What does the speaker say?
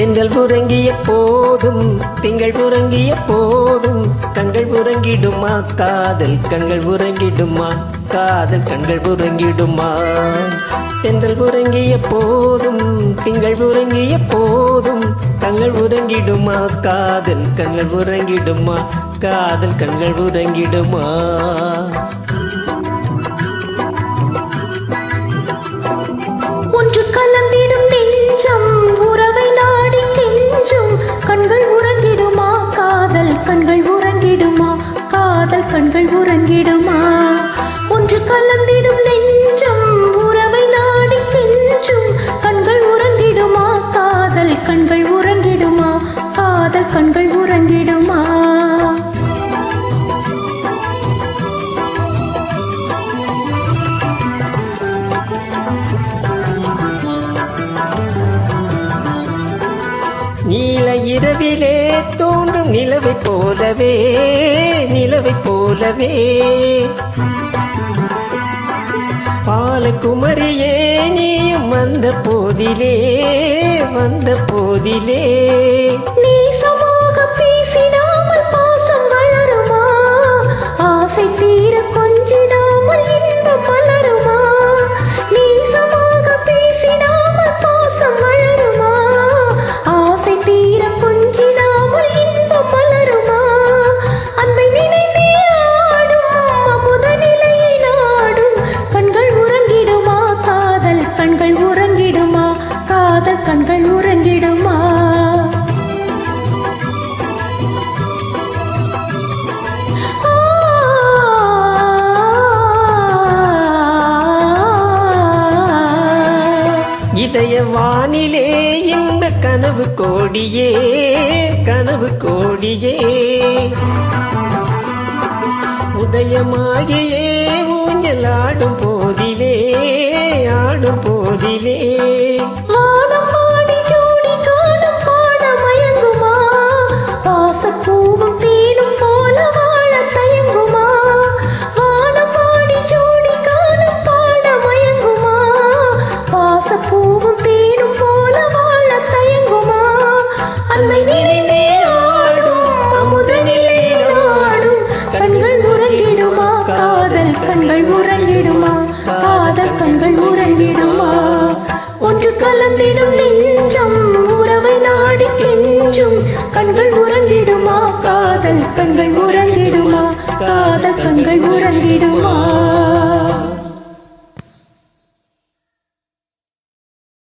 தென்றல் உறங்கிய போதும் திங்கள் உறங்கிய போதும் கண்கள் உறங்கிடுமா காதல் கண்கள் உறங்கிடுமா காதல் கண்கள் உறங்கிடுமா தென்றல் உறங்கிய போதும் திங்கள் உறங்கிய போதும் கண்கள் உறங்கிடுமா காதல் கண்கள் உறங்கிடுமா காதல் கண்கள் உறங்கிடுமா ஒன்று கலந்திடும் நெஞ்சம் உறவை நாடி கெஞ்சும் கண்கள் உறங்கிடுமா காதல் கண்கள் உறங்கிடுமா காதல் கண்கள் உறங்கிடுமா ஒன்று கலந்திடும் நெஞ்சம் உறவை நாடி கெஞ்சும் கண்கள் உறங்கிடுமா காதல் கண்கள் உறங்கிடுமா காதல் கண்கள் உறங்கிடுமா நீல இரவிலே தோன்றும் நிலவைப் போலவே நிலவைப் போலவே பாலகுமரியே நீயும் வந்த போதிலே வந்த போதிலே நேசமாக பேசிடாமல் பாசம் வளருமா ஆசை தீர கொஞ்சிடாமல் இன்பம் மலருமா நேசமாக பேசிடாமல் பாசம் வளருமா ஆசை தீர கொஞ்சிடாமல் இன்பம் மலருமா அன்பை நினைத்தே ஆடும் அமுத நிலையை நாடும் கண்கள் உறங்கிடுமா காதல் கண்கள் உறங்கிடுமா காதல் கண்கள் உறங்கிடுமா இதய வானிலே இன்ப கனவு கோடியே கனவு கோடியே உதயமாகியே ஊஞ்சல் ஆடும் போதிலே ஆடும் போதிலே வானம் பாடி ஜோடி காணும் பாட மயங்குமா பாசப்பூவும் தேனும் போல வாழ தயங்குமா வானம் பாடி ஜோடி காணும் பாட மயங்குமா பாசப்பூவும் தேனும் போல வாழ தயங்குமா அன்னை நினைத்தே ஆடும் அமுத நிலை நாடும் கண்கள் உறங்கிடுமா காதல் கண்கள் உறங்கிடுமா காதல் கண்கள் உறங்கிடுமா ஒன்று கலந்திடும் நெஞ்சம் உறவை நாடி கெஞ்சும் கண்கள் உறங்கிடுமா காதல் கண்கள் உறங்கிடுமா காதல் கண்கள் உறங்கிடுமா